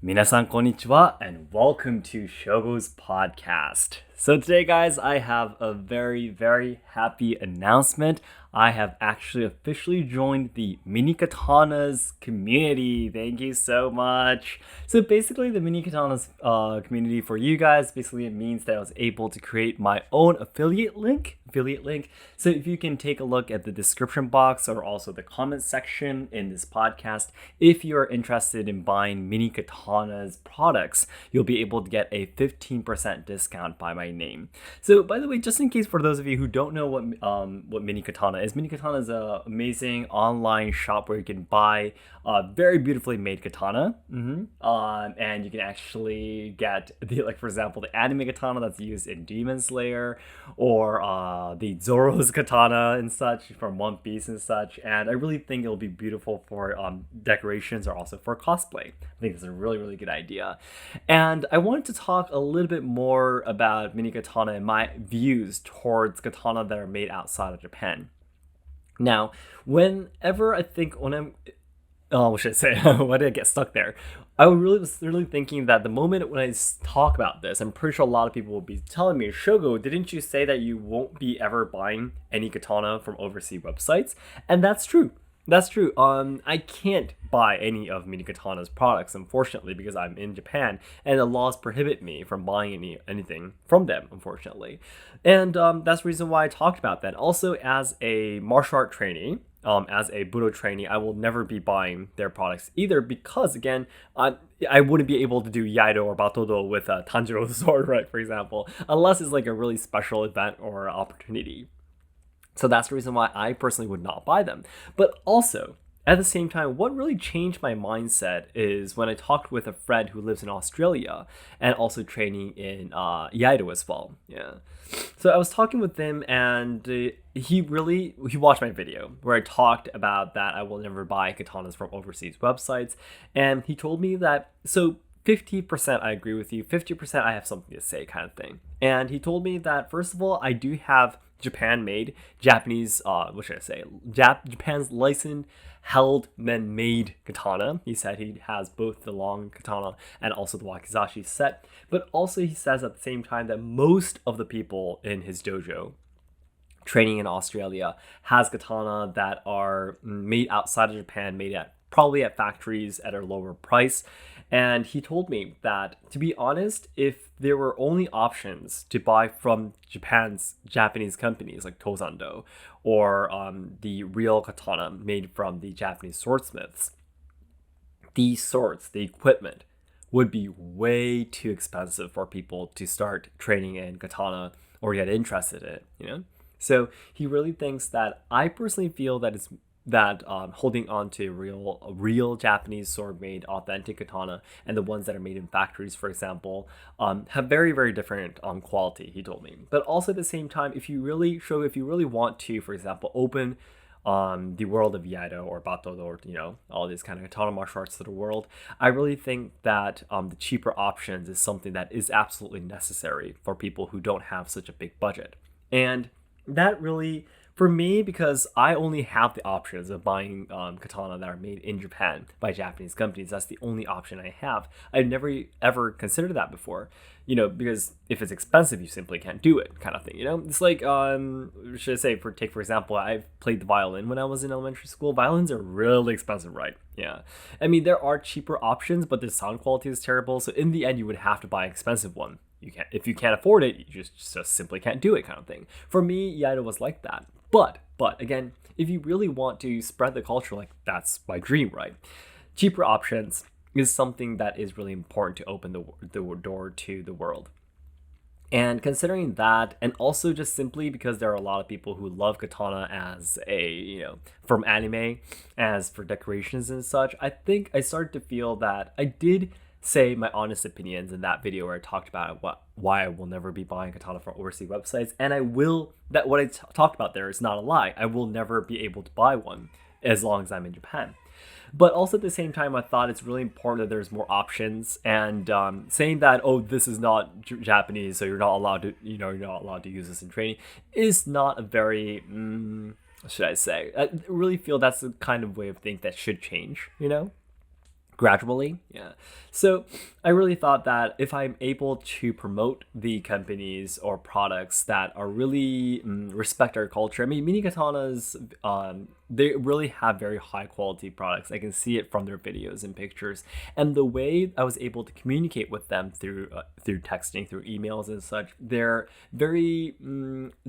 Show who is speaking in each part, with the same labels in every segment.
Speaker 1: Minasan konnichiwa and welcome to Shogo's podcast. So today guys, I have a very happy announcement. I have actually officially joined the Mini Katanas community. Thank you so much. So basically the Mini Katanas community for you guys, basically it means that I was able to create my own affiliate link. So if you can take a look at the description box or also the comment section in this podcast, if you're interested in buying Mini Katana's products, you'll be able to get a 15% discount by my name. So by the way, just in case for those of you who don't know what Mini Katana is, Mini Katana is an amazing online shop where you can buy a very beautifully made katana, and you can actually get for example, the anime katana that's used in Demon Slayer, or the Zoro's katana and such from One Piece and such. And I really think it'll be beautiful for decorations or also for cosplay. I think it's a really good idea. And I wanted to talk a little bit more about Mini Katana and my views towards katana that are made outside of Japan. Now, when what should I say? Why did I get stuck there? I was really thinking that the moment when I talk about this, I'm pretty sure a lot of people will be telling me, Shogo, didn't you say that you won't be ever buying any katana from overseas websites? And that's true. That's true. I can't buy any of Mini Katana's products, unfortunately, because I'm in Japan, and the laws prohibit me from buying anything from them, unfortunately. And that's the reason why I talked about that. Also, as a martial art trainee, as a Budo trainee, I will never be buying their products either because, again, I wouldn't be able to do Yaido or Batodo with a Tanjiro sword, right, for example, unless it's like a really special event or opportunity. So that's the reason why I personally would not buy them. But also, at the same time, what really changed my mindset is when I talked with a friend who lives in Australia and also training in Yaido as well. Yeah. So I was talking with him, and he watched my video where I talked about that I will never buy katanas from overseas websites. And he told me that, so 50% I agree with you, 50% I have something to say kind of thing. And he told me that, first of all, I do have Japan-made, Japanese, Japan's licensed, held, and made katana. He said he has both the long katana and also the wakizashi set. But also he says at the same time that most of the people in his dojo training in Australia has katana that are made outside of Japan, made at probably at factories at a lower price. And he told me that, to be honest, if there were only options to buy from Japanese companies like Tozando or the real katana made from the Japanese swordsmiths, these swords, the equipment, would be way too expensive for people to start training in katana or get interested in it, So he really thinks that, I personally feel that it's holding on to a real Japanese sword-made authentic katana and the ones that are made in factories, for example, have very different quality, he told me. But also at the same time, if you really want to, for example, open the world of Yaido or Batodo or all these kind of katana martial arts to the world, I really think that the cheaper options is something that is absolutely necessary for people who don't have such a big budget. And that really, for me, because I only have the options of buying katana that are made in Japan by Japanese companies, that's the only option I have. I've never ever considered that before, because if it's expensive, you simply can't do it, kind of thing. It's like, should I say, for example, I played the violin when I was in elementary school. Violins are really expensive, right? Yeah. I mean, there are cheaper options, but the sound quality is terrible. So in the end, you would have to buy an expensive one. If you can't afford it, you just simply can't do it, kind of thing. For me, Yaido was like that. But again, if you really want to spread the culture, like, that's my dream, right? Cheaper options is something that is really important to open the door to the world. And considering that, and also just simply because there are a lot of people who love katana as from anime, as for decorations and such, I think I started to feel that I did say my honest opinions in that video where I talked about why I will never be buying katana from overseas websites, and what I talked about there is not a lie. I will never be able to buy one as long as I'm in Japan. But also at the same time, I thought it's really important that there's more options, and saying that, oh, this is not Japanese, so you're not allowed to use this in training, is not a very should I say? I really feel that's the kind of way of thinking that should change. gradually. Yeah. So I really thought that if I'm able to promote the companies or products that are really respect our culture, I mean, Mini Katanas, they really have very high quality products. I can see it from their videos and pictures, and the way I was able to communicate with them through texting, through emails and such. They're very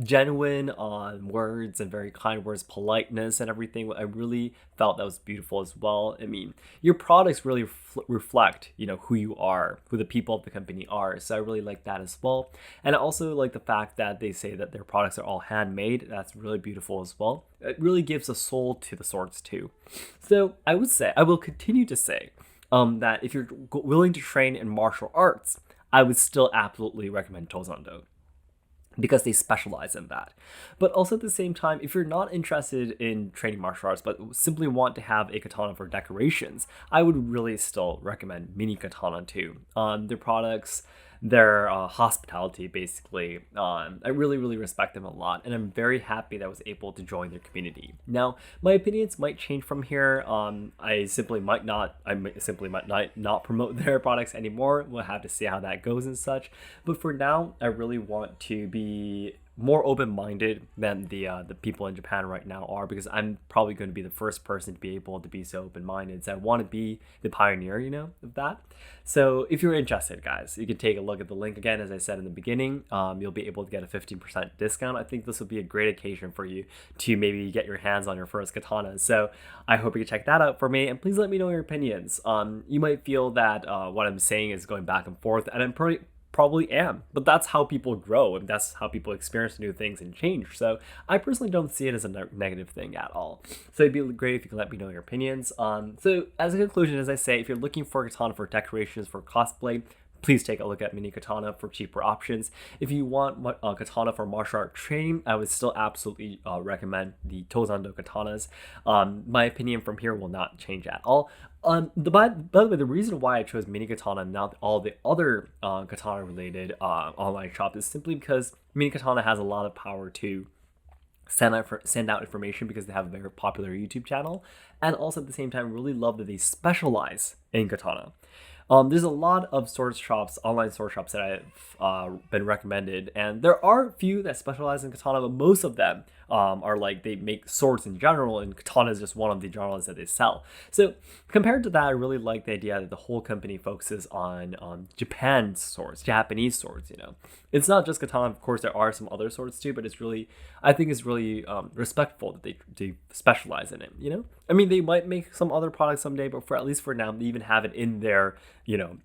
Speaker 1: genuine on words and very kind words, politeness and everything. I really felt that was beautiful as well. I mean, your products really reflect, who you are, who the people of the company are. So I really like that as well. And I also like the fact that they say that their products are all handmade. That's really beautiful as well. It really gives a soul to the swords too. So I will continue to say that if you're willing to train in martial arts, I would still absolutely recommend Tozando, because they specialize in that. But also at the same time, if you're not interested in training martial arts, but simply want to have a katana for decorations, I would really still recommend Mini Katana too. Their products, their hospitality, basically, I really, really respect them a lot, and I'm very happy that I was able to join their community. Now, my opinions might change from here. I simply might not promote their products anymore. We'll have to see how that goes and such. But for now, I really want to be more open-minded than the people in Japan right now are, because I'm probably going to be the first person to be able to be so open-minded. So I want to be the pioneer, of that. So if you're interested, guys, you can take a look at the link again. As I said in the beginning, you'll be able to get a 15% discount. I think this will be a great occasion for you to maybe get your hands on your first katana. So I hope you can check that out for me, and please let me know your opinions. You might feel that what I'm saying is going back and forth, and I'm probably am, but that's how people grow, and that's how people experience new things and change. So I personally don't see it as a negative thing at all. So it'd be great if you can let me know your opinions. So as a conclusion, as I say, if you're looking for a katana for decorations, for cosplay, please take a look at Mini Katana for cheaper options. If you want katana for martial art training, I would still absolutely recommend the Tozando katanas. My opinion from here will not change at all. By the way, the reason why I chose Mini Katana and not all the other katana-related online shops is simply because Mini Katana has a lot of power to send out information, because they have a very popular YouTube channel, and also at the same time really love that they specialize in katana. There's a lot of online sword shops that I've been recommended, and there are a few that specialize in katana, but most of them are like they make swords in general, and katana is just one of the genres that they sell. So compared to that, I really like the idea that the whole company focuses on Japanese swords. It's not just katana. Of course, there are some other swords too, but I think it's really respectful that they specialize in it. I mean, they might make some other products someday, but at least for now, they even have it in their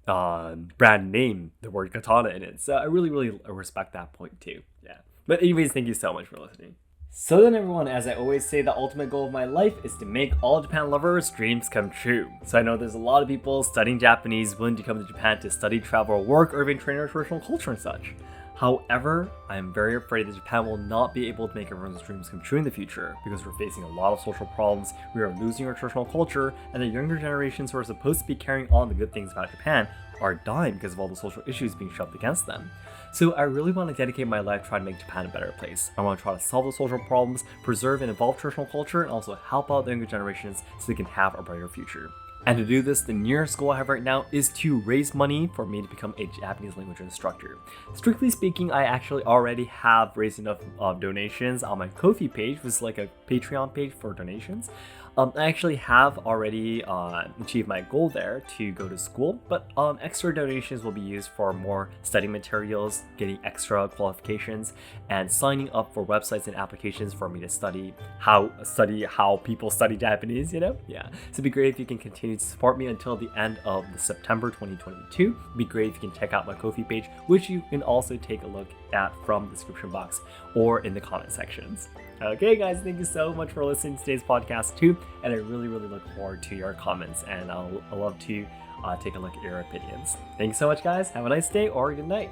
Speaker 1: brand name, the word katana in it. So I really, really respect that point too. Yeah. But anyways, thank you so much for listening. So then everyone, as I always say, the ultimate goal of my life is to make all Japan lovers' dreams come true. So I know there's a lot of people studying Japanese willing to come to Japan to study, travel, or work, or even train our traditional culture and such. However, I am very afraid that Japan will not be able to make everyone's dreams come true in the future, because we're facing a lot of social problems, we are losing our traditional culture, and the younger generations who are supposed to be carrying on the good things about Japan are dying because of all the social issues being shoved against them. So I really want to dedicate my life trying to make Japan a better place. I want to try to solve the social problems, preserve and evolve traditional culture, and also help out the younger generations so they can have a brighter future. And to do this, the nearest goal I have right now is to raise money for me to become a Japanese language instructor. Strictly speaking, I actually already have raised enough donations on my Ko-fi page, which is like a Patreon page for donations. I actually have already achieved my goal there to go to school, but extra donations will be used for more study materials, getting extra qualifications, and signing up for websites and applications for me to study how people study Japanese, Yeah. So it'd be great if you can continue to support me until the end of September 2022. It'd be great if you can check out my Ko-fi page, which you can also take a look at from the description box or in the comment sections. Okay guys, thank you so much for listening to today's podcast too, and I really, really look forward to your comments, and I'll love to take a look at your opinions. Thanks so much guys, have a nice day or good night.